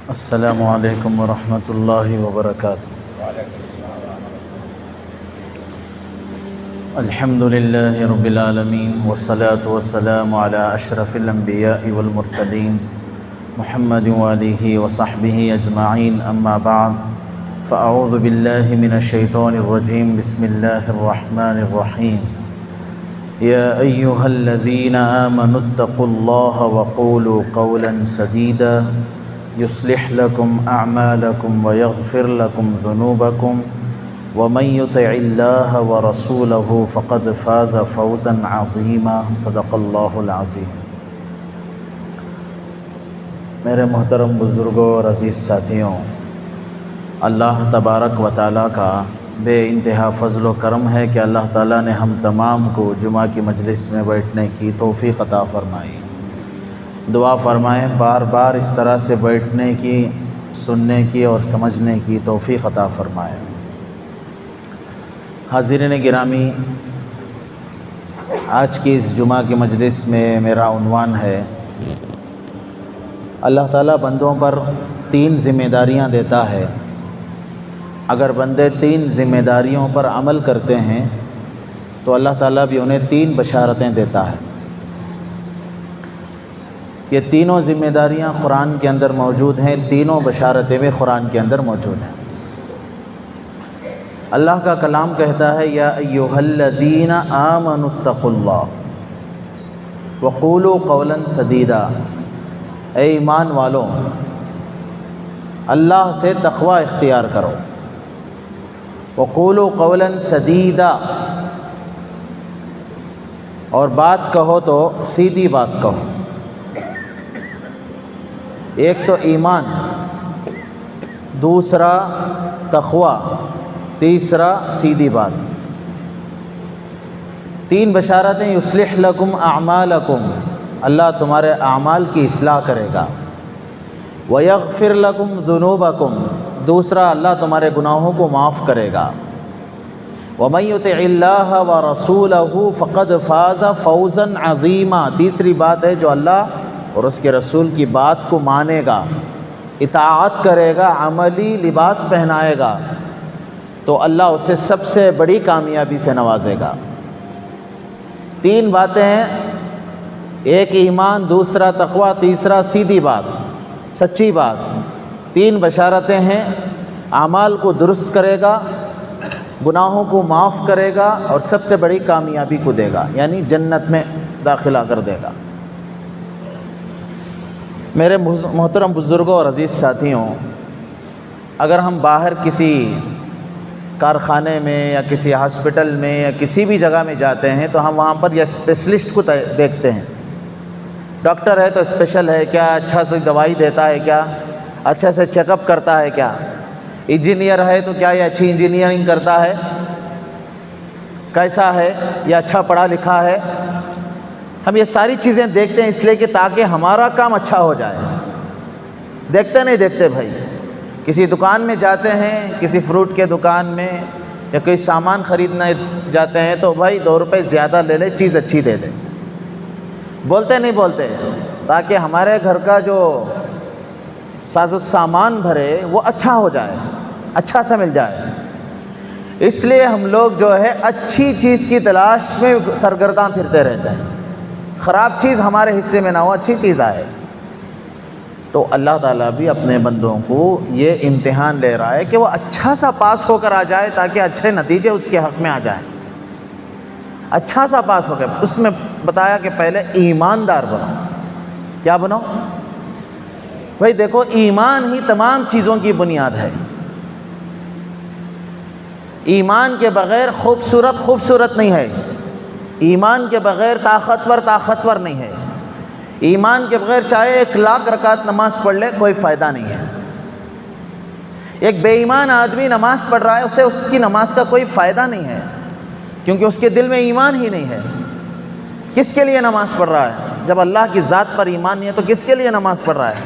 السلام علیکم ورحمۃ اللہ وبرکاتہ۔ الحمد للہ رب العالمین والصلاة والسلام علی اشرف الانبیاء والمرسلین محمد وآلہ وصحبہ اجمعین، اما بعد فاعوذ باللہ من الشیطان الرجیم، بسم اللہ الرحمن الرحیم۔ یا ایہا الذین آمنوا اتقوا اللہ وقولوا قولا سدیدا یصلح لکم اعمالکم ویغفر لکم ذنوبکم ومن یطع اللہ ورسولہ فقد فاز فوزا عظیما، صدق اللہ العظیم۔ میرے محترم بزرگوں اور عزیز ساتھیوں، اللہ تبارک و تعالیٰ کا بے انتہا فضل و کرم ہے کہ اللہ تعالیٰ نے ہم تمام کو جمعہ کی مجلس میں بیٹھنے کی توفیق عطا فرمائی۔ دعا فرمائیں بار بار اس طرح سے بیٹھنے کی، سننے کی اور سمجھنے کی توفیق عطا فرمائیں۔ حاضرین گرامی، آج کی اس جمعہ کی مجلس میں میرا عنوان ہے، اللہ تعالیٰ بندوں پر 3 ذمہ داریاں دیتا ہے۔ اگر بندے 3 ذمہ داریوں پر عمل کرتے ہیں تو اللہ تعالیٰ بھی انہیں 3 بشارتیں دیتا ہے۔ یہ تینوں ذمہ داریاں قرآن کے اندر موجود ہیں، تینوں بشارتیں بھی قرآن کے اندر موجود ہیں۔ اللہ کا کلام کہتا ہے، یا ایھا الذین آمنوا اتقوا اللہ وقولوا قولا سدیدا، اے ایمان والو اللہ سے تقوی اختیار کرو، وقولوا قولا سدیدا، اور بات کہو تو سیدھی بات کہو۔ ایک تو ایمان، دوسرا تقوی، تیسرا سیدھی بات۔ 3 بشارتیں، یصلح لکم اعمالکم، اللہ تمہارے اعمال کی اصلاح کرے گا، ویغفر لکم ذنوبکم، دوسرا اللہ تمہارے گناہوں کو معاف کرے گا، ومن یطع اللہ ورسولہ فقد فاز فوزا عظیما، تیسری بات ہے جو اللہ اور اس کے رسول کی بات کو مانے گا، اطاعت کرے گا، عملی لباس پہنائے گا، تو اللہ اسے سب سے بڑی کامیابی سے نوازے گا۔ 3 باتیں ہیں، ایک ایمان، دوسرا تقوی، تیسرا سیدھی بات، سچی بات۔ 3 بشارتیں ہیں، اعمال کو درست کرے گا، گناہوں کو معاف کرے گا، اور سب سے بڑی کامیابی کو دے گا، یعنی جنت میں داخلہ کر دے گا۔ میرے محترم بزرگوں اور عزیز ساتھیوں، اگر ہم باہر کسی کارخانے میں یا کسی ہاسپٹل میں یا کسی بھی جگہ میں جاتے ہیں تو ہم وہاں پر یا اسپیشلسٹ کو دیکھتے ہیں۔ ڈاکٹر ہے تو اسپیشل ہے کیا، اچھا سے دوائی دیتا ہے کیا، اچھا سے چیک اپ کرتا ہے کیا، انجینئر ہے تو کیا یہ اچھی انجینئرنگ کرتا ہے، کیسا ہے، یا اچھا پڑھا لکھا ہے۔ ہم یہ ساری چیزیں دیکھتے ہیں اس لیے کہ تاکہ ہمارا کام اچھا ہو جائے۔ دیکھتے نہیں دیکھتے بھائی، کسی دکان میں جاتے ہیں، کسی فروٹ کے دکان میں یا کوئی سامان خریدنے جاتے ہیں تو بھائی 2 روپے زیادہ لے لے، چیز اچھی دے دے۔ بولتے نہیں بولتے، تاکہ ہمارے گھر کا جو ساز و سامان بھرے وہ اچھا ہو جائے، اچھا سا مل جائے۔ اس لیے ہم لوگ جو ہے اچھی چیز کی تلاش میں سرگرداں پھرتے رہتے ہیں، خراب چیز ہمارے حصے میں نہ ہو، اچھی چیز آئے۔ تو اللہ تعالیٰ بھی اپنے بندوں کو یہ امتحان لے رہا ہے کہ وہ اچھا سا پاس ہو کر آ جائے تاکہ اچھے نتیجے اس کے حق میں آ جائیں، اچھا سا پاس ہو کر۔ اس میں بتایا کہ پہلے ایماندار بنو۔ کیا بنو بھائی؟ دیکھو، ایمان ہی تمام چیزوں کی بنیاد ہے۔ ایمان کے بغیر خوبصورت نہیں ہے، ایمان کے بغیر طاقتور نہیں ہے، ایمان کے بغیر چاہے 1,00,000 رکعت نماز پڑھ لے کوئی فائدہ نہیں ہے۔ ایک بے ایمان آدمی نماز پڑھ رہا ہے، اسے اس کی نماز کا کوئی فائدہ نہیں ہے، کیونکہ اس کے دل میں ایمان ہی نہیں ہے۔ کس کے لیے نماز پڑھ رہا ہے؟ جب اللہ کی ذات پر ایمان نہیں ہے تو کس کے لیے نماز پڑھ رہا ہے؟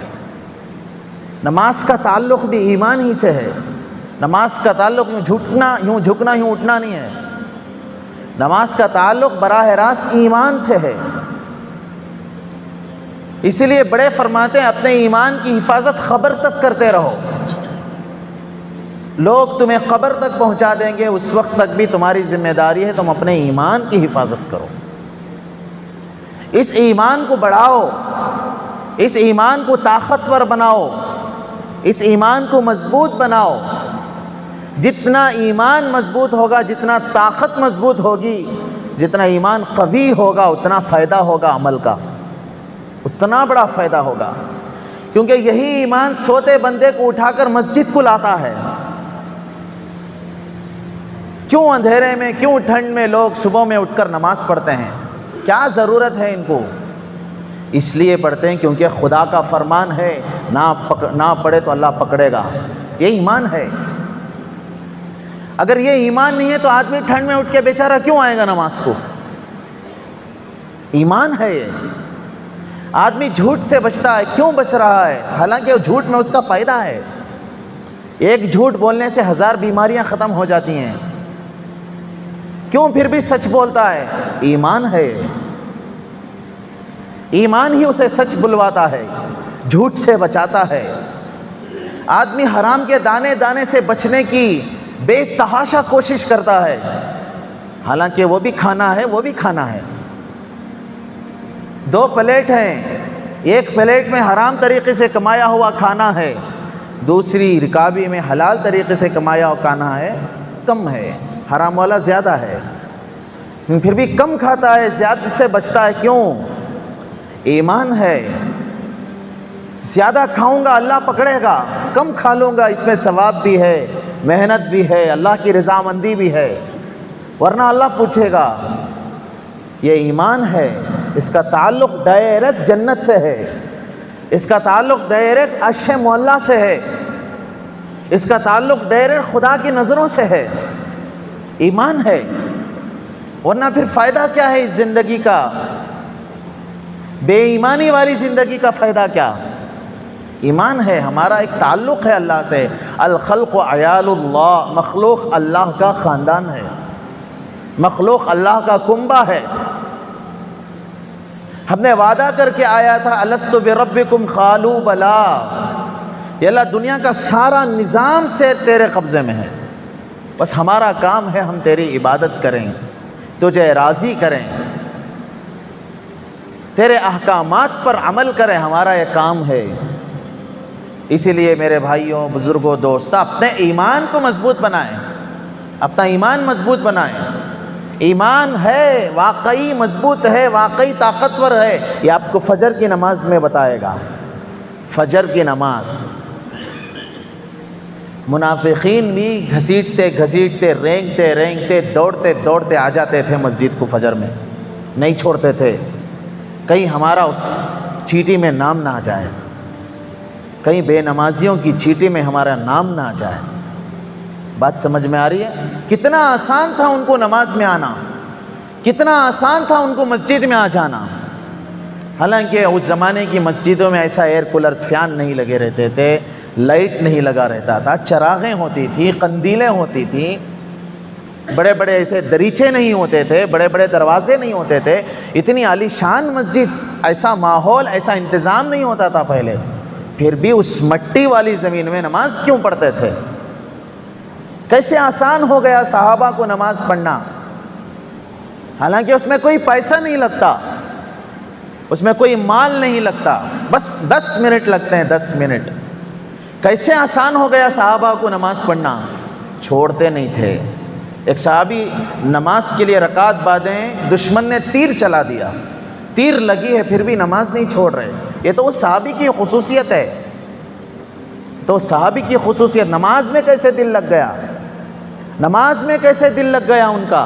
نماز کا تعلق بھی ایمان ہی سے ہے۔ نماز کا تعلق یوں جھکنا یوں اٹھنا نہیں ہے، نماز کا تعلق براہ راست ایمان سے ہے۔ اسی لیے بڑے فرماتے ہیں اپنے ایمان کی حفاظت قبر تک کرتے رہو. لوگ تمہیں قبر تک پہنچا دیں گے، اس وقت تک بھی تمہاری ذمہ داری ہے تم اپنے ایمان کی حفاظت کرو. اس ایمان کو بڑھاؤ، اس ایمان کو طاقتور بناؤ، اس ایمان کو مضبوط بناؤ. جتنا ایمان مضبوط ہوگا، جتنا طاقت مضبوط ہوگی، جتنا ایمان قوی ہوگا، اتنا فائدہ ہوگا عمل کا، اتنا بڑا فائدہ ہوگا. کیونکہ یہی ایمان سوتے بندے کو اٹھا کر مسجد کو لاتا ہے. کیوں اندھیرے میں، کیوں ٹھنڈ میں لوگ صبح میں اٹھ کر نماز پڑھتے ہیں؟ کیا ضرورت ہے ان کو؟ اس لیے پڑھتے ہیں کیونکہ خدا کا فرمان ہے نہ پڑھے تو اللہ پکڑے گا. یہ ایمان ہے. اگر یہ ایمان نہیں ہے تو آدمی ٹھنڈ میں اٹھ کے بیچارہ کیوں آئے گا نماز کو؟ ایمان ہے یہ. آدمی جھوٹ سے بچتا ہے، کیوں بچ رہا ہے؟ حالانکہ جھوٹ میں اس کا فائدہ ہے. ایک جھوٹ بولنے سے 1000 بیماریاں ختم ہو جاتی ہیں. کیوں پھر بھی سچ بولتا ہے؟ ایمان ہے. ایمان ہی اسے سچ بلواتا ہے، جھوٹ سے بچاتا ہے. آدمی حرام کے دانے دانے سے بچنے کی بے تحاشا کوشش کرتا ہے، حالانکہ وہ بھی کھانا ہے، وہ بھی کھانا ہے. 2 پلیٹ ہیں، ایک پلیٹ میں حرام طریقے سے کمایا ہوا کھانا ہے، دوسری رکابی میں حلال طریقے سے کمایا ہوا کھانا ہے. کم ہے، حرام والا زیادہ ہے، پھر بھی کم کھاتا ہے، زیادہ سے بچتا ہے. کیوں؟ ایمان ہے. زیادہ کھاؤں گا اللہ پکڑے گا، کم کھا لوں گا اس میں ثواب بھی ہے، محنت بھی ہے، اللہ کی رضامندی بھی ہے، ورنہ اللہ پوچھے گا. یہ ایمان ہے. اس کا تعلق ڈائریکٹ جنت سے ہے، اس کا تعلق ڈائریکٹ عرش معلیٰ سے ہے، اس کا تعلق ڈائریکٹ خدا کی نظروں سے ہے. ایمان ہے. ورنہ پھر فائدہ کیا ہے اس زندگی کا؟ بے ایمانی والی زندگی کا فائدہ کیا؟ ایمان ہے. ہمارا ایک تعلق ہے اللہ سے. الخلق عیال اللہ، مخلوق اللہ کا خاندان ہے، مخلوق اللہ کا کنبہ ہے. ہم نے وعدہ کر کے آیا تھا الست بربکم قالوا بلا. یہ اللہ دنیا کا سارا نظام سے تیرے قبضے میں ہے، بس ہمارا کام ہے ہم تیری عبادت کریں، تجھے راضی کریں، تیرے احکامات پر عمل کریں. ہمارا یہ کام ہے. اسی لیے میرے بھائیوں، بزرگوں، دوستو، اپنے ایمان کو مضبوط بنائیں، اپنا ایمان مضبوط بنائیں. ایمان ہے، واقعی مضبوط ہے، واقعی طاقتور ہے. یہ آپ کو فجر کی نماز میں بتائے گا. فجر کی نماز منافقین بھی گھسیٹتے گھسیٹتے، رینگتے رینگتے، دوڑتے دوڑتے آ جاتے تھے مسجد کو فجر میں، نہیں چھوڑتے تھے. کہیں ہمارا اس چیٹی میں نام نہ آ جائے، کہیں بے نمازیوں کی چیٹی میں ہمارا نام نہ آ جائے. بات سمجھ میں آ رہی ہے؟ کتنا آسان تھا ان کو نماز میں آنا، کتنا آسان تھا ان کو مسجد میں آ جانا. حالانکہ اس زمانے کی مسجدوں میں ایسا ایئر کولر، فین نہیں لگے رہتے تھے، لائٹ نہیں لگا رہتا تھا، چراغیں ہوتی تھیں، قندیلیں ہوتی تھیں، بڑے بڑے ایسے دریچے نہیں ہوتے تھے، بڑے بڑے دروازے نہیں ہوتے تھے. اتنی عالی شان مسجد، ایسا ماحول، ایسا انتظام نہیں ہوتا تھا پہلے. پھر بھی اس مٹی والی زمین میں نماز کیوں پڑھتے تھے؟ کیسے آسان ہو گیا صحابہ کو نماز پڑھنا. حالانکہ اس میں کوئی پیسہ نہیں لگتا، اس میں کوئی مال نہیں لگتا، بس 10 منٹ لگتے ہیں، 10 منٹ. کیسے آسان ہو گیا صحابہ کو نماز پڑھنا. چھوڑتے نہیں تھے. ایک صحابی نماز کے لیے رکعت بعدیں دشمن نے تیر چلا دیا، تیر لگی ہے پھر بھی نماز نہیں چھوڑ رہے. یہ تو اس صحابی کی خصوصیت ہے. تو صحابی کی خصوصیت، نماز میں کیسے دل لگ گیا، نماز میں کیسے دل لگ گیا ان کا.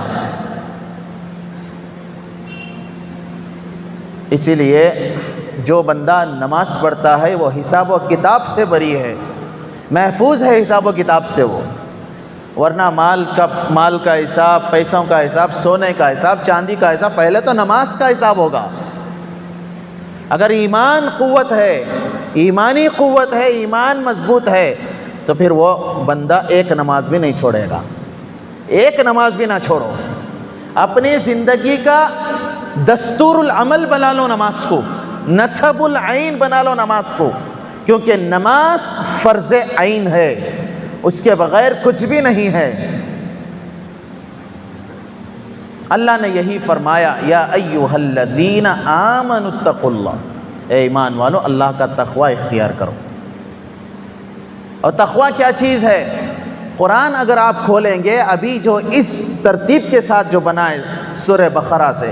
اسی لیے جو بندہ نماز پڑھتا ہے وہ حساب و کتاب سے بری ہے، محفوظ ہے حساب و کتاب سے وہ. ورنہ مال کا حساب، پیسوں کا حساب، سونے کا حساب، چاندی کا حساب، پہلے تو نماز کا حساب ہوگا. اگر ایمان قوت ہے، ایمانی قوت ہے، ایمان مضبوط ہے، تو پھر وہ بندہ ایک نماز بھی نہیں چھوڑے گا. ایک نماز بھی نہ چھوڑو. اپنی زندگی کا دستور العمل بنا لو نماز کو. نصب العین بنا لو نماز کو، کیونکہ نماز فرض عین ہے، اس کے بغیر کچھ بھی نہیں ہے۔ اللہ نے یہی فرمایا یا ایھا الذین آمنوا اتقوا اللہ، اے ایمان والو اللہ کا تقوی اختیار کرو۔ اور تقوی کیا چیز ہے؟ قرآن اگر آپ کھولیں گے ابھی جو اس ترتیب کے ساتھ جو بنا ہے سورہ بقرہ سے،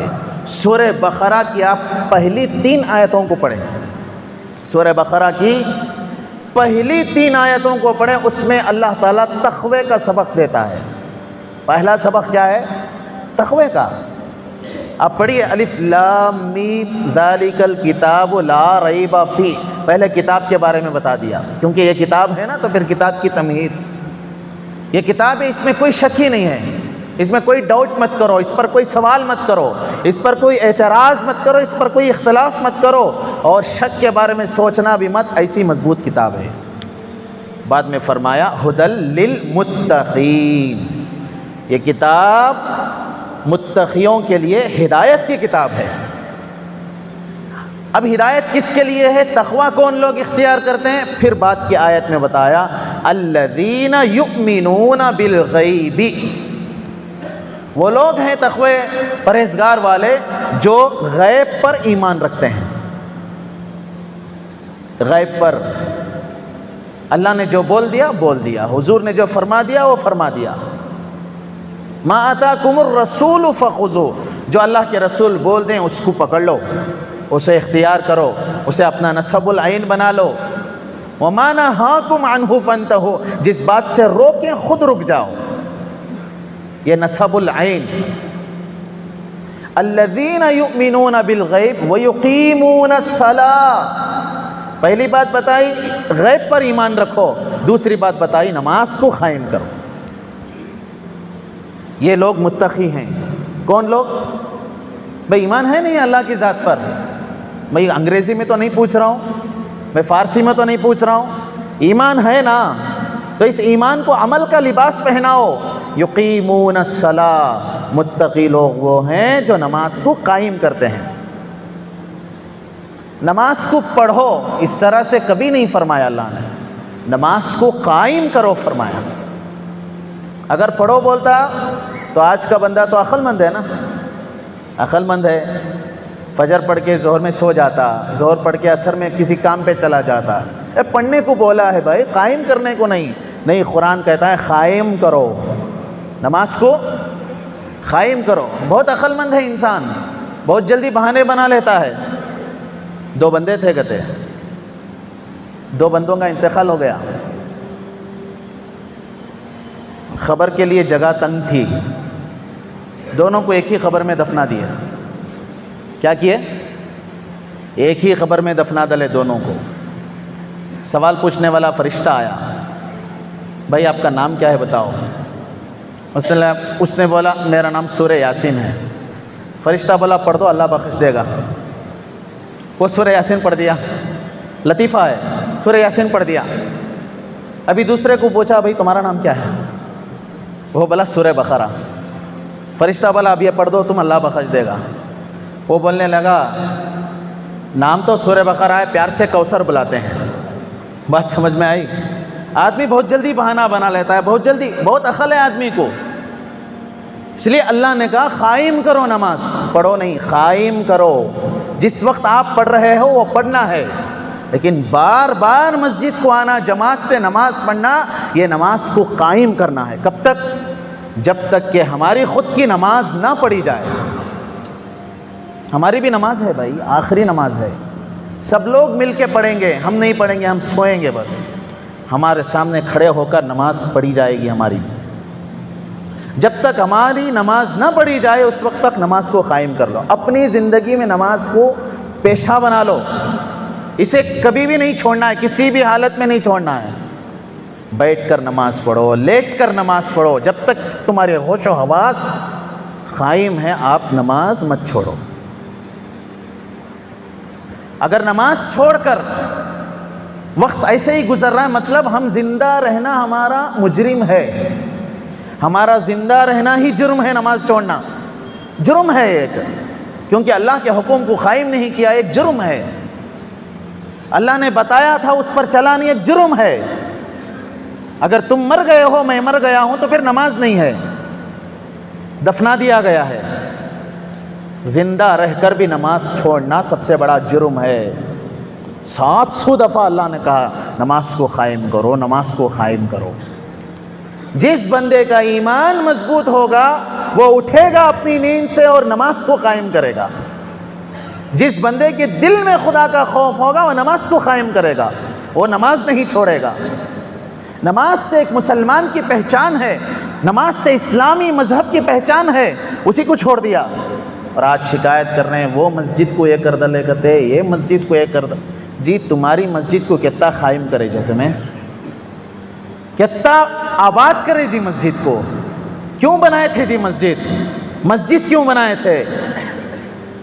سورہ بقرہ کی آپ پہلی 3 آیتوں کو پڑھیں، سورہ بقرہ کی پہلی 3 آیتوں کو پڑھیں، اس میں اللہ تعالیٰ تقوی کا سبق دیتا ہے۔ پہلا سبق کیا ہے؟ تقوی کا۔ آپ پڑھیے الف لام میم ذالک الکتاب لا ریب فیہ، پہلے کتاب کے بارے میں بتا دیا، کیونکہ یہ کتاب ہے نا تو پھر کتاب کی تمہید، یہ کتاب ہے، اس میں کوئی شک ہی نہیں ہے، اس میں کوئی ڈاؤٹ مت کرو، اس پر کوئی سوال مت کرو، اس پر کوئی اعتراض مت کرو، اس پر کوئی اختلاف مت کرو، اور شک کے بارے میں سوچنا بھی مت، ایسی مضبوط کتاب ہے۔ بعد میں فرمایا ھدی للمتقین، یہ کتاب متقیوں کے لیے ہدایت کی کتاب ہے۔ اب ہدایت کس کے لیے ہے؟ تقوی کون لوگ اختیار کرتے ہیں؟ پھر بعد کی آیت میں بتایا الذین یؤمنون بالغیب، وہ لوگ ہیں تقوی پرہیزگار والے جو غیب پر ایمان رکھتے ہیں۔ غیب پر اللہ نے جو بول دیا، حضور نے جو فرما دیا وہ فرما دیا۔ ما آتاکم الرسول فخذوہ، جو اللہ کے رسول بول دیں اس کو پکڑ لو، اسے اختیار کرو، اسے اپنا نصب العین بنا لو۔ وما نہاکم عنہ فانتہوا، جس بات سے روکیں خود رک جاؤ، یہ نصب العین۔ الذین یؤمنون بالغیب ویقیمون الصلاۃ، پہلی بات بتائی غیب پر ایمان رکھو، دوسری بات بتائی نماز کو قائم کرو۔ یہ لوگ متقی ہیں۔ کون لوگ؟ بھئی ایمان ہے نہیں اللہ کی ذات پر؟ بھئی انگریزی میں تو نہیں پوچھ رہا ہوں، میں فارسی میں تو نہیں پوچھ رہا ہوں، ایمان ہے نا، تو اس ایمان کو عمل کا لباس پہناؤ۔ یقیمون الصلاۃ، متقی لوگ وہ ہیں جو نماز کو قائم کرتے ہیں۔ نماز کو پڑھو اس طرح سے کبھی نہیں فرمایا اللہ نے، نماز کو قائم کرو فرمایا۔ اگر پڑھو بولتا تو آج کا بندہ تو عقل مند ہے نا، عقل مند ہے، فجر پڑھ کے ظہر میں سو جاتا، ظہر پڑھ کے عصر میں کسی کام پہ چلا جاتا۔ پڑھنے کو بولا ہے بھائی، قائم کرنے کو نہیں، قرآن کہتا ہے قائم کرو، نماز کو قائم کرو۔ بہت عقل مند ہے انسان، بہت جلدی بہانے بنا لیتا ہے۔ 2 بندے تھے کہتے، 2 بندوں کا انتقال ہو گیا، خبر کے لیے جگہ تنگ تھی، دونوں کو ایک ہی خبر میں دفنا دیا۔ کیا کیے؟ ایک ہی خبر میں دفنا ڈالے دونوں کو۔ سوال پوچھنے والا فرشتہ آیا، بھائی آپ کا نام کیا ہے بتاؤ؟ اس نے بولا میرا نام سورہ یاسین ہے۔ فرشتہ بولا پڑھ دو اللہ بخش دے گا۔ وہ سورہ یاسین پڑھ دیا، لطیفہ ہے، سورہ یاسین پڑھ دیا۔ ابھی دوسرے کو پوچھا بھائی تمہارا نام کیا ہے؟ وہ بولا سورہ بقرہ۔ فرشتہ بولا اب یہ پڑھ دو تم اللہ بخش دے گا۔ وہ بولنے لگا نام تو سورہ بقرہ ہے، پیار سے کوثر بلاتے ہیں۔ بات سمجھ میں آئی؟ آدمی بہت جلدی بہانہ بنا لیتا ہے، بہت جلدی، بہت عقل ہے آدمی کو۔ اس لیے اللہ نے کہا قائم کرو نماز، پڑھو نہیں، قائم کرو۔ جس وقت آپ پڑھ رہے ہو وہ پڑھنا ہے، لیکن بار بار مسجد کو آنا، جماعت سے نماز پڑھنا، یہ نماز کو قائم کرنا ہے۔ کب تک؟ جب تک کہ ہماری خود کی نماز نہ پڑھی جائے۔ ہماری بھی نماز ہے بھائی، آخری نماز ہے، سب لوگ مل کے پڑھیں گے، ہم نہیں پڑھیں گے، ہم سوئیں گے بس۔ ہمارے سامنے کھڑے ہو کر نماز پڑھی جائے گی ہماری۔ جب تک ہماری نماز نہ پڑھی جائے اس وقت تک نماز کو قائم کر لو، اپنی زندگی میں نماز کو پیشہ بنا لو، اسے کبھی بھی نہیں چھوڑنا ہے، کسی بھی حالت میں نہیں چھوڑنا ہے۔ بیٹھ کر نماز پڑھو، لیٹ کر نماز پڑھو، جب تک تمہارے ہوش و حواس قائم ہے آپ نماز مت چھوڑو۔ اگر نماز چھوڑ کر وقت ایسے ہی گزر رہا ہے، مطلب ہم زندہ رہنا ہمارا مجرم ہے، ہمارا زندہ رہنا ہی جرم ہے، نماز چھوڑنا جرم ہے ایک، کیونکہ اللہ کے حکم کو قائم نہیں کیا، ایک جرم ہے۔ اللہ نے بتایا تھا اس پر چلا نہیں، ایک جرم ہے۔ اگر تم مر گئے ہو، میں مر گیا ہوں، تو پھر نماز نہیں ہے، دفنا دیا گیا ہے۔ زندہ رہ کر بھی نماز چھوڑنا سب سے بڑا جرم ہے۔ 700 دفعہ اللہ نے کہا نماز کو قائم کرو، نماز کو قائم کرو۔ جس بندے کا ایمان مضبوط ہوگا وہ اٹھے گا اپنی نیند سے اور نماز کو قائم کرے گا۔ جس بندے کے دل میں خدا کا خوف ہوگا وہ نماز کو قائم کرے گا، وہ نماز نہیں چھوڑے گا۔ نماز سے ایک مسلمان کی پہچان ہے، نماز سے اسلامی مذہب کی پہچان ہے، اسی کو چھوڑ دیا۔ اور آج شکایت کر رہے ہیں وہ مسجد کو یہ کر دلے کرتے، یہ مسجد کو یہ کر دے۔ جی تمہاری مسجد کو کتنا قائم کرے جو تمہیں، کتنا آباد کرے جی مسجد کو؟ کیوں بنائے تھے جی مسجد کیوں بنائے تھے؟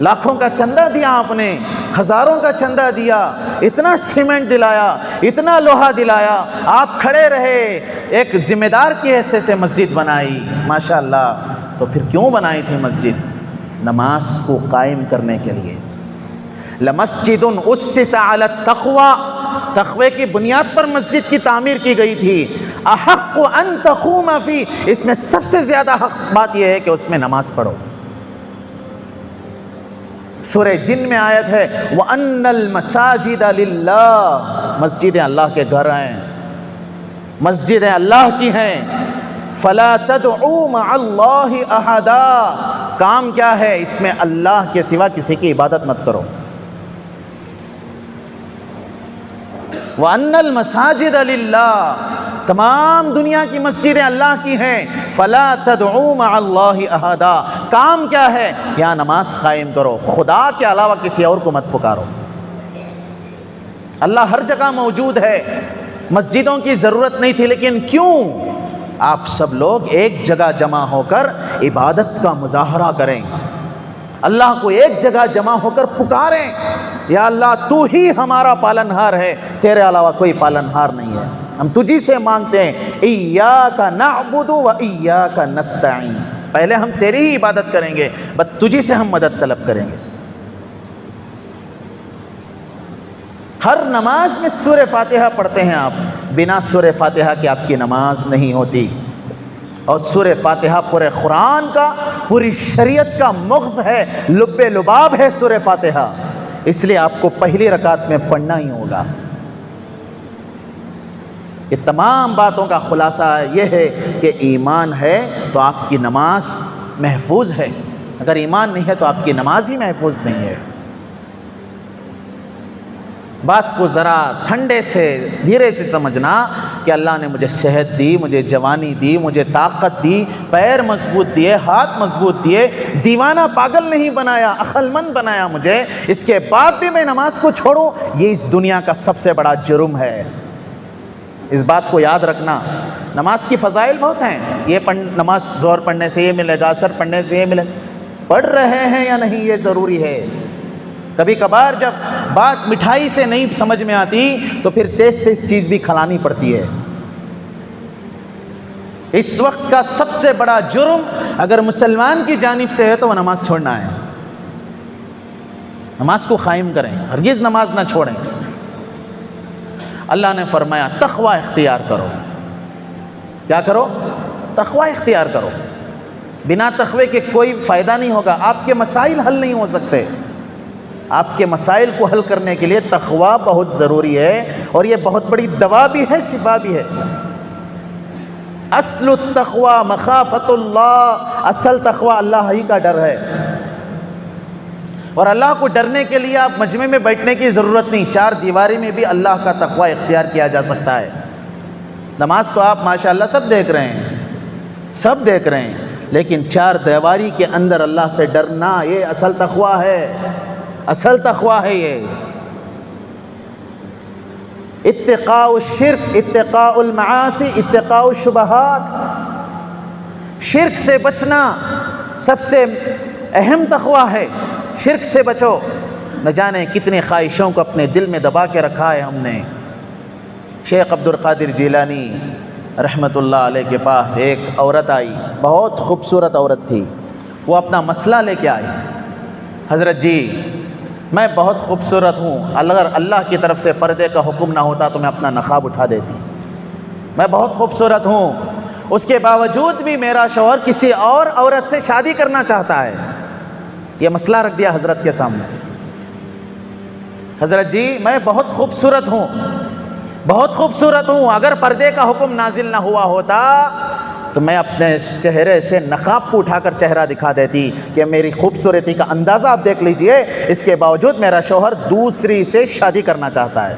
لاکھوں کا چندہ دیا آپ نے، ہزاروں کا چندہ دیا، اتنا سیمنٹ دلایا، اتنا لوہا دلایا، آپ کھڑے رہے، ایک ذمہ دار کی حیثیت سے مسجد بنائی، ماشاءاللہ۔ تو پھر کیوں بنائی تھی مسجد؟ نماز کو قائم کرنے کے لیے۔ لمسجد اسس علی التقوی، تقوی کی بنیاد پر مسجد کی تعمیر کی گئی تھی۔ احق ان تقوم فی، اس میں سب سے زیادہ حق بات یہ ہے کہ اس میں نماز پڑھو۔ سورہ جن میں آیت ہے وَأَنَّ الْمَسَاجِدَ لِلَّهِ، مسجدیں اللہ کے گھر ہیں، مسجدیں اللہ کی ہیں۔ فَلَا تَدْعُوا مَعَ اللَّهِ أَحَدًا، کام کیا ہے؟ اس میں اللہ کے سوا کسی کی عبادت مت کرو۔ وَأَنَّ الْمَسَاجِدَ لِلَّهِ، تمام دنیا کی مسجدیں اللہ کی ہیں۔ فَلَا تَدْعُوا مَعَ اللَّهِ أَحَدًا، کام کیا ہے؟ یہاں نماز قائم کرو، خدا کے علاوہ کسی اور کو مت پکارو۔ اللہ ہر جگہ موجود ہے، مسجدوں کی ضرورت نہیں تھی، لیکن کیوں آپ سب لوگ ایک جگہ جمع ہو کر عبادت کا مظاہرہ کریں، اللہ کو ایک جگہ جمع ہو کر پکاریں، یا اللہ تو ہی ہمارا پالنہار ہے، تیرے علاوہ کوئی پالنہار نہیں ہے، ہم تجھی سے مانگتے ہیں۔ ایاک نعبد و ایاک نستعین، پہلے ہم تیری ہی عبادت کریں گے، بس تجھی سے ہم مدد طلب کریں گے۔ ہر نماز میں سورہ فاتحہ پڑھتے ہیں آپ، بنا سورہ فاتحہ کے آپ کی نماز نہیں ہوتی۔ اور سورہ فاتحہ پورے قرآن کا، پوری شریعت کا مغز ہے، لب لباب ہے سورہ فاتحہ، اس لیے آپ کو پہلی رکعت میں پڑھنا ہی ہوگا۔ یہ تمام باتوں کا خلاصہ یہ ہے کہ ایمان ہے تو آپ کی نماز محفوظ ہے، اگر ایمان نہیں ہے تو آپ کی نماز ہی محفوظ نہیں ہے۔ بات کو ذرا ٹھنڈے سے دھیرے سے سمجھنا کہ اللہ نے مجھے صحت دی، مجھے جوانی دی، مجھے طاقت دی، پیر مضبوط دیے، ہاتھ مضبوط دیے، دیوانہ پاگل نہیں بنایا، عقل مند بنایا مجھے، اس کے بعد بھی میں نماز کو چھوڑوں، یہ اس دنیا کا سب سے بڑا جرم ہے۔ اس بات کو یاد رکھنا۔ نماز کی فضائل بہت ہیں، یہ نماز ظہر پڑھنے سے یہ ملے گا، عصر پڑھنے سے یہ ملے گا، پڑھ رہے ہیں یا نہیں یہ ضروری ہے۔ کبھی کبھار جب بات مٹھائی سے نہیں سمجھ میں آتی تو پھر تیز تیز چیز بھی کھلانی پڑتی ہے۔ اس وقت کا سب سے بڑا جرم اگر مسلمان کی جانب سے ہے تو وہ نماز چھوڑنا ہے۔ نماز کو قائم کریں، ہرگز نماز نہ چھوڑیں۔ اللہ نے فرمایا تقوی اختیار کرو۔ کیا کرو؟ تقوی اختیار کرو۔ بنا تقوی کے کوئی فائدہ نہیں ہوگا، آپ کے مسائل حل نہیں ہو سکتے۔ آپ کے مسائل کو حل کرنے کے لیے تقوی بہت ضروری ہے، اور یہ بہت بڑی دوا بھی ہے، شفا بھی ہے۔ اصل التقوی مخافت اللہ، اصل تقوی اللہ ہی کا ڈر ہے، اور اللہ کو ڈرنے کے لیے آپ مجمع میں بیٹھنے کی ضرورت نہیں، چار دیواری میں بھی اللہ کا تقوی اختیار کیا جا سکتا ہے۔ نماز تو آپ ماشاءاللہ سب دیکھ رہے ہیں، سب دیکھ رہے ہیں، لیکن چار دیواری کے اندر اللہ سے ڈرنا یہ اصل تقوی ہے، اصل تقوی ہے یہ۔ اتقاء الشرک، اتقاء المعاصی، اتقاء الشبہات، شرک سے بچنا سب سے اہم تقوی ہے۔ شرک سے بچو۔ نہ جانے کتنی خواہشوں کو اپنے دل میں دبا کے رکھا ہے ہم نے۔ شیخ عبد القادر جیلانی رحمۃ اللہ علیہ کے پاس ایک عورت آئی، بہت خوبصورت عورت تھی، وہ اپنا مسئلہ لے کے آئی۔ حضرت جی میں بہت خوبصورت ہوں، اگر اللہ کی طرف سے پردے کا حکم نہ ہوتا تو میں اپنا نقاب اٹھا دیتی، میں بہت خوبصورت ہوں، اس کے باوجود بھی میرا شوہر کسی اور عورت سے شادی کرنا چاہتا ہے۔ یہ مسئلہ رکھ دیا حضرت کے سامنے۔ حضرت جی میں بہت خوبصورت ہوں، بہت خوبصورت ہوں، اگر پردے کا حکم نازل نہ ہوا ہوتا تو میں اپنے چہرے سے نقاب کو اٹھا کر چہرہ دکھا دیتی کہ میری خوبصورتی کا اندازہ آپ دیکھ لیجئے، اس کے باوجود میرا شوہر دوسری سے شادی کرنا چاہتا ہے۔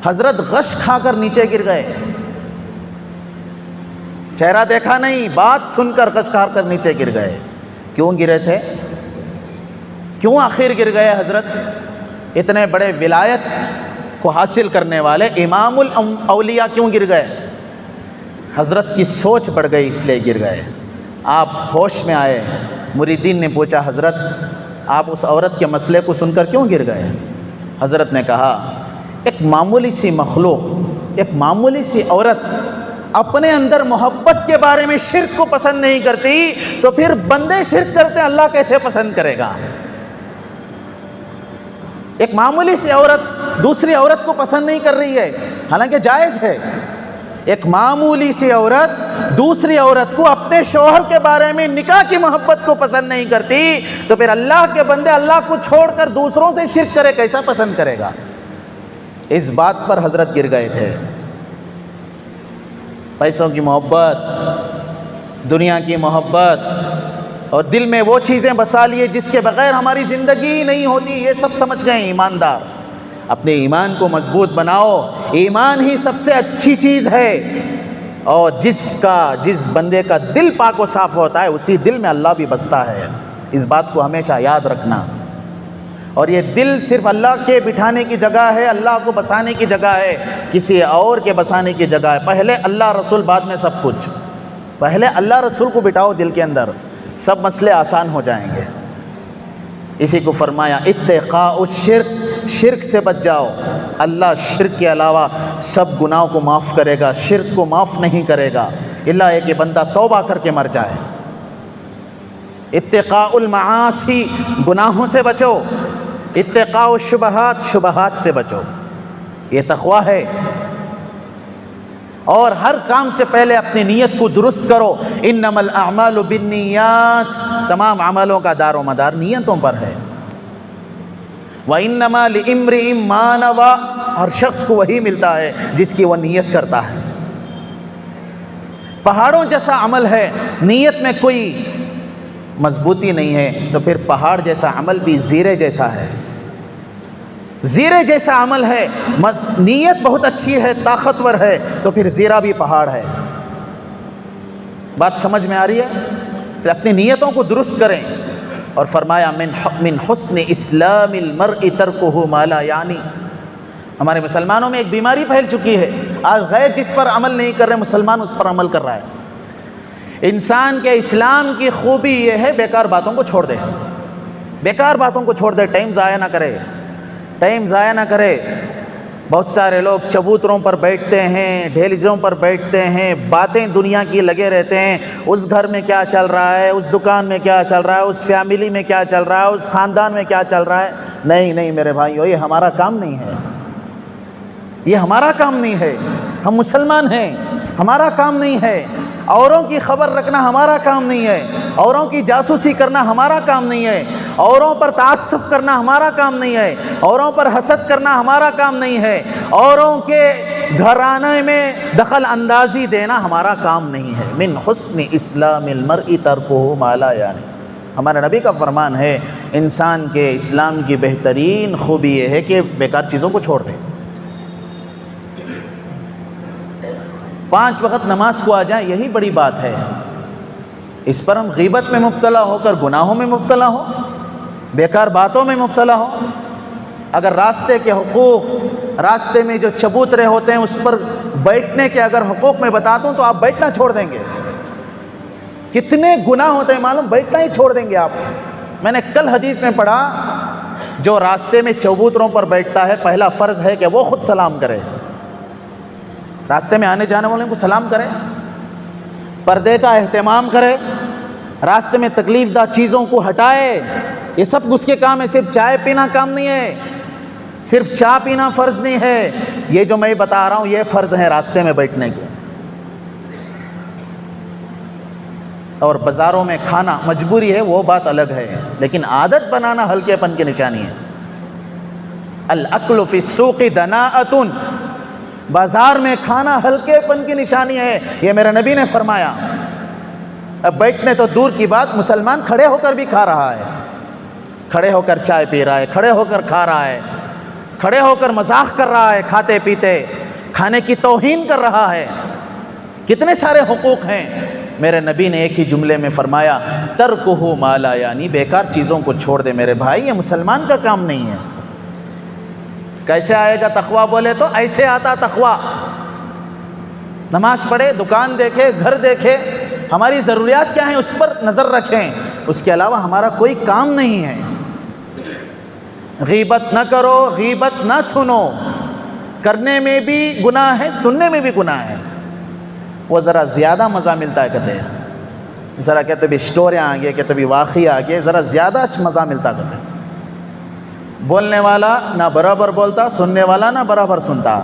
حضرت غش کھا کر نیچے گر گئے، چہرہ دیکھا نہیں، بات سن کر غش کھا کر نیچے گر گئے۔ کیوں گرے تھے؟ کیوں آخر گر گئے حضرت؟ اتنے بڑے ولایت کو حاصل کرنے والے امام الاولیاء کیوں گر گئے؟ حضرت کی سوچ بڑھ گئی اس لیے گر گئے۔ آپ ہوش میں آئے، مریدین نے پوچھا حضرت آپ اس عورت کے مسئلے کو سن کر کیوں گر گئے؟ حضرت نے کہا ایک معمولی سی مخلوق، ایک معمولی سی عورت اپنے اندر محبت کے بارے میں شرک کو پسند نہیں کرتی تو پھر بندے شرک کرتے اللہ کیسے پسند کرے گا؟ ایک معمولی سی عورت دوسری عورت کو پسند نہیں کر رہی ہے، حالانکہ جائز ہے۔ ایک معمولی سی عورت دوسری عورت کو اپنے شوہر کے بارے میں نکاح کی محبت کو پسند نہیں کرتی تو پھر اللہ کے بندے اللہ کو چھوڑ کر دوسروں سے شرک کرے کیسا پسند کرے گا؟ اس بات پر حضرت گر گئے تھے۔ پیسوں کی محبت، دنیا کی محبت اور دل میں وہ چیزیں بسا لیے جس کے بغیر ہماری زندگی نہیں ہوتی، یہ سب سمجھ گئے ایماندار۔ اپنے ایمان کو مضبوط بناؤ، ایمان ہی سب سے اچھی چیز ہے، اور جس بندے کا دل پاک و صاف ہوتا ہے اسی دل میں اللہ بھی بستا ہے۔ اس بات کو ہمیشہ یاد رکھنا۔ اور یہ دل صرف اللہ کے بٹھانے کی جگہ ہے، اللہ کو بسانے کی جگہ ہے، کسی اور کے بسانے کی جگہ ہے۔ پہلے اللہ رسول، بعد میں سب کچھ۔ پہلے اللہ رسول کو بٹھاؤ دل کے اندر، سب مسئلے آسان ہو جائیں گے۔ اسی کو فرمایا اتقاء الشرک، شرک سے بچ جاؤ، اللہ شرک کے علاوہ سب گناہوں کو معاف کرے گا، شرک کو معاف نہیں کرے گا الا یہ کہ بندہ توبہ کر کے مر جائے۔ اتقاء المعاصی، گناہوں سے بچو، اتقاء الشبہات، شبہات سے بچو، یہ تقویٰ ہے۔ اور ہر کام سے پہلے اپنی نیت کو درست کرو، انما الاعمال بالنیات، تمام عملوں کا دار و مدار نیتوں پر ہے۔ وانما لامرئ ما نوى، ہر شخص کو وہی ملتا ہے جس کی وہ نیت کرتا ہے۔ پہاڑوں جیسا عمل ہے، نیت میں کوئی مضبوطی نہیں ہے تو پھر پہاڑ جیسا عمل بھی زیرے جیسا ہے۔ زیرے جیسا عمل ہے، نیت بہت اچھی ہے، طاقتور ہے، تو پھر زیرہ بھی پہاڑ ہے۔ بات سمجھ میں آ رہی ہے؟ اسے اپنی نیتوں کو درست کریں۔ اور فرمایا من حسن اسلام المرء ترکہ ما لا یعنی۔ ہمارے مسلمانوں میں ایک بیماری پھیل چکی ہے، آج غیر جس پر عمل نہیں کر رہے مسلمان اس پر عمل کر رہا ہے۔ انسان کے اسلام کی خوبی یہ ہے بیکار باتوں کو چھوڑ دے، بیکار باتوں کو چھوڑ دے، ٹائم ضائع نہ کرے، ٹائم ضائع نہ کرے۔ بہت سارے لوگ چبوتروں پر بیٹھتے ہیں، ڈھیلجوں پر بیٹھتے ہیں، باتیں دنیا کی لگے رہتے ہیں، اس گھر میں کیا چل رہا ہے، اس دکان میں کیا چل رہا ہے، اس فیملی میں کیا چل رہا ہے، اس خاندان میں کیا چل رہا ہے۔ نہیں نہیں میرے بھائیو، یہ ہمارا کام نہیں ہے، یہ ہمارا کام نہیں ہے۔ ہم مسلمان ہیں، ہمارا کام نہیں ہے۔ اوروں کی خبر رکھنا ہمارا کام نہیں ہے، اوروں کی جاسوسی کرنا ہمارا کام نہیں ہے، اوروں پر تعصب کرنا ہمارا کام نہیں ہے، اوروں پر حسد کرنا ہمارا کام نہیں ہے، اوروں کے گھرانے میں دخل اندازی دینا ہمارا کام نہیں ہے۔ من حسن اسلام المرء ترکہ ما لا یعنی، ہمارے نبی کا فرمان ہے انسان کے اسلام کی بہترین خوبی یہ ہے کہ بیکار چیزوں کو چھوڑ دے۔ 5 وقت نماز کو آ جائیں، یہی بڑی بات ہے۔ اس پر ہم غیبت میں مبتلا ہو کر گناہوں میں مبتلا ہو، بیکار باتوں میں مبتلا ہو۔ اگر راستے کے حقوق، راستے میں جو چبوترے ہوتے ہیں اس پر بیٹھنے کے اگر حقوق میں بتاتا ہوں تو آپ بیٹھنا چھوڑ دیں گے۔ کتنے گناہ ہوتے ہیں معلوم، بیٹھنا ہی چھوڑ دیں گے آپ۔ میں نے کل حدیث میں پڑھا، جو راستے میں چبوتروں پر بیٹھتا ہے پہلا فرض ہے کہ وہ خود سلام کرے، راستے میں آنے جانے والوں کو سلام کرے، پردے کا اہتمام کرے، راستے میں تکلیف دہ چیزوں کو ہٹائے، یہ سب اس کے کام ہے. صرف چائے پینا کام نہیں ہے, صرف چائے پینا فرض نہیں ہے. یہ جو میں بتا رہا ہوں یہ فرض ہے راستے میں بیٹھنے کے. اور بازاروں میں کھانا مجبوری ہے وہ بات الگ ہے, لیکن عادت بنانا ہلکے پن کی نشانی ہے. الاکل فی السوق دناءۃ, بازار میں کھانا ہلکے پن کی نشانی ہے, یہ میرے نبی نے فرمایا. اب بیٹھنے تو دور کی بات, مسلمان کھڑے ہو کر بھی کھا رہا ہے, کھڑے ہو کر چائے پی رہا ہے, کھڑے ہو کر کھا رہا ہے, کھڑے ہو کر مذاق کر رہا ہے, کھاتے پیتے کھانے کی توہین کر رہا ہے. کتنے سارے حقوق ہیں. میرے نبی نے ایک ہی جملے میں فرمایا ترکہ ما لا یعنی, بیکار چیزوں کو چھوڑ دے میرے بھائی, یہ مسلمان کا کام نہیں ہے. کیسے آئے گا تقویٰ بولے تو ایسے آتا تقویٰ. نماز پڑھے, دکان دیکھے, گھر دیکھے, ہماری ضروریات کیا ہیں اس پر نظر رکھیں, اس کے علاوہ ہمارا کوئی کام نہیں ہے. غیبت نہ کرو, غیبت نہ سنو, کرنے میں بھی گناہ ہے, سننے میں بھی گناہ ہے. وہ ذرا زیادہ مزہ ملتا ہے کہتے ہیں, ذرا کہتے بھی اسٹوریاں آگے, کہتے بھی واقعی آگے, ذرا زیادہ مزہ ملتا کہتے ہیں. بولنے والا نہ برابر بولتا, سننے والا نہ برابر سنتا.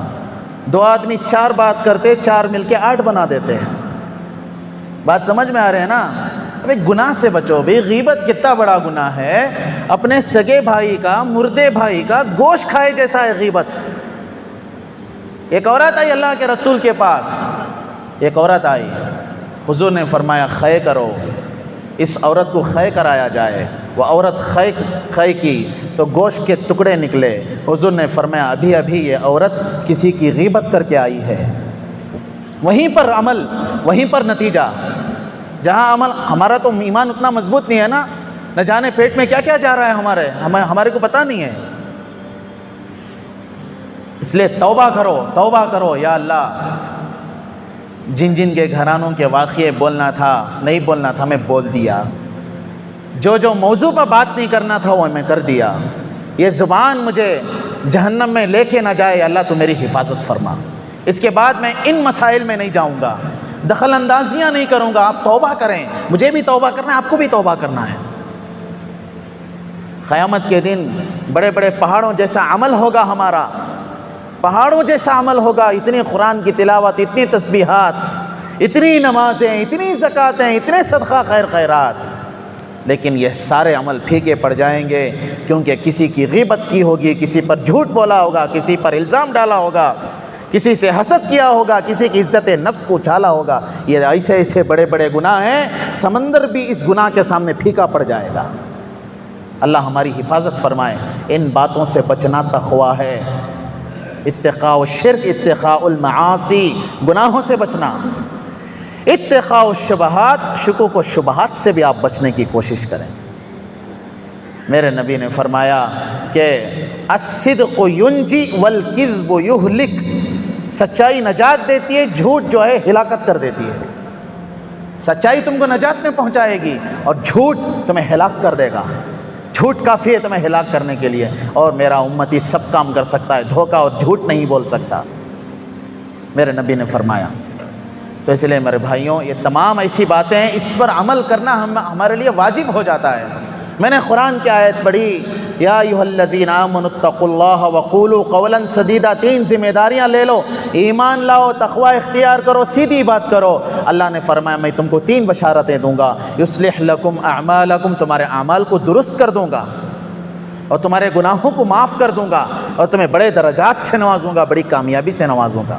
دو آدمی چار بات کرتے, چار مل کے 8 بنا دیتے ہیں. بات سمجھ میں آ رہے ہیں نا؟ ابھی گناہ سے بچو بھی. غیبت کتنا بڑا گناہ ہے, اپنے سگے بھائی کا, مردے بھائی کا گوشت کھائے جیسا ہے غیبت. ایک عورت آئی اللہ کے رسول کے پاس, ایک عورت آئی, حضور نے فرمایا خے کرو, اس عورت کو خے کرایا جائے. وہ عورت خے کی تو گوشت کے ٹکڑے نکلے. حضور نے فرمایا ابھی ابھی یہ عورت کسی کی غیبت کر کے آئی ہے. وہیں پر عمل, وہیں پر نتیجہ. جہاں عمل, ہمارا تو ایمان اتنا مضبوط نہیں ہے نا, نہ جانے پیٹ میں کیا کیا جا رہا ہے ہمارے کو پتہ نہیں ہے. اس لیے توبہ کرو, توبہ کرو. یا اللہ, جن جن کے گھرانوں کے واقعے بولنا تھا, نہیں بولنا تھا, میں بول دیا. جو جو موضوع پر بات نہیں کرنا تھا وہ میں کر دیا. یہ زبان مجھے جہنم میں لے کے نہ جائے, اللہ تو میری حفاظت فرما. اس کے بعد میں ان مسائل میں نہیں جاؤں گا, دخل اندازیاں نہیں کروں گا. آپ توبہ کریں, مجھے بھی توبہ کرنا ہے, آپ کو بھی توبہ کرنا ہے. قیامت کے دن بڑے بڑے پہاڑوں جیسا عمل ہوگا ہمارا, پہاڑوں جیسا عمل ہوگا. اتنی قرآن کی تلاوت, اتنی تسبیحات, اتنی نمازیں, اتنی زکاتیں, اتنے صدقہ خیرات, لیکن یہ سارے عمل پھیکے پڑ جائیں گے, کیونکہ کسی کی غیبت کی ہوگی, کسی پر جھوٹ بولا ہوگا, کسی پر الزام ڈالا ہوگا, کسی سے حسد کیا ہوگا, کسی کی عزت نفس کو اچھالا ہوگا. یہ ایسے ایسے بڑے بڑے گناہ ہیں, سمندر بھی اس گناہ کے سامنے پھیکا پڑ جائے گا. اللہ ہماری حفاظت فرمائے. ان باتوں سے بچنا تقویٰ ہے. اتقاء الشرک, اتقاء المعاصی, گناہوں سے بچنا. اتقاء الشبہات, شکوک و شبہات سے بھی آپ بچنے کی کوشش کریں. میرے نبی نے فرمایا کہ الصدق ینجی والکذب یہلک, سچائی نجات دیتی ہے, جھوٹ جو ہے ہلاکت کر دیتی ہے. سچائی تم کو نجات میں پہنچائے گی اور جھوٹ تمہیں ہلاک کر دے گا. جھوٹ کافی ہے تمہیں ہلاک کرنے کے لیے, اور میرا امتی سب کام کر سکتا ہے, دھوکہ اور جھوٹ نہیں بول سکتا, میرے نبی نے فرمایا. تو اس لیے میرے بھائیوں, یہ تمام ایسی باتیں ہیں, اس پر عمل کرنا ہمارے لیے واجب ہو جاتا ہے. میں نے قرآن کی آیت پڑھی, یا ایھا الذین آمنوا اتقوا اللہ وقولوا قولا سدیدا. 3 ذمہ داریاں لے لو, ایمان لاؤ, تقوی اختیار کرو, سیدھی بات کرو. اللہ نے فرمایا میں تم کو 3 بشارتیں دوں گا. یصلح لکم اعمالکم, تمہارے اعمال کو درست کر دوں گا, اور تمہارے گناہوں کو معاف کر دوں گا, اور تمہیں بڑے درجات سے نوازوں گا, بڑی کامیابی سے نوازوں گا.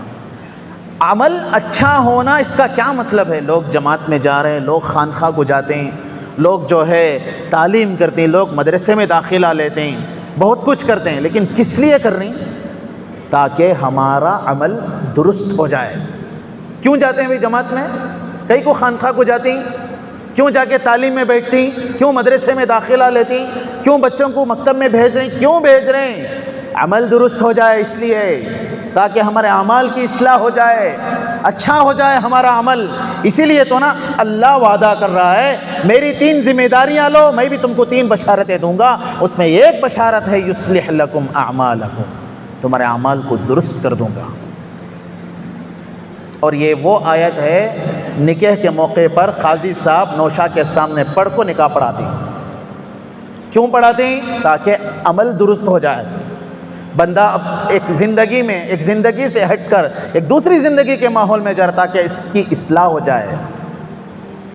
عمل اچھا ہونا, اس کا کیا مطلب ہے؟ لوگ جماعت میں جا رہے ہیں, لوگ خانقاہ کو جاتے ہیں, لوگ جو ہے تعلیم کرتے ہیں, لوگ مدرسے میں داخلہ لیتے ہیں, بہت کچھ کرتے ہیں, لیکن کس لیے کر رہے ہیں؟ تاکہ ہمارا عمل درست ہو جائے. کیوں جاتے ہیں بھائی جماعت میں؟ کئی کو خانقاہ کو جاتی ہیں, کیوں جا کے تعلیم میں بیٹھتی ہیں, کیوں مدرسے میں داخلہ لیتی ہیں, کیوں بچوں کو مکتب میں بھیج رہے ہیں, کیوں بھیج رہے ہیں؟ عمل درست ہو جائے, اس لیے تاکہ ہمارے اعمال کی اصلاح ہو جائے, اچھا ہو جائے ہمارا عمل. اسی لیے تو نا اللہ وعدہ کر رہا ہے, میری 3 ذمہ داریاں لو, میں بھی تم کو 3 بشارتیں دوں گا. اس میں ایک بشارت ہے یصلح لکم اعمالکم, تمہارے اعمال کو درست کر دوں گا. اور یہ وہ آیت ہے نکاح کے موقع پر قاضی صاحب نوشا کے سامنے پڑھ کو نکاح پڑھاتے ہیں. کیوں پڑھاتے ہیں؟ تاکہ عمل درست ہو جائے، بندہ اب ایک زندگی سے ہٹ کر ایک دوسری زندگی کے ماحول میں جا رہا، تاکہ اس کی اصلاح ہو جائے۔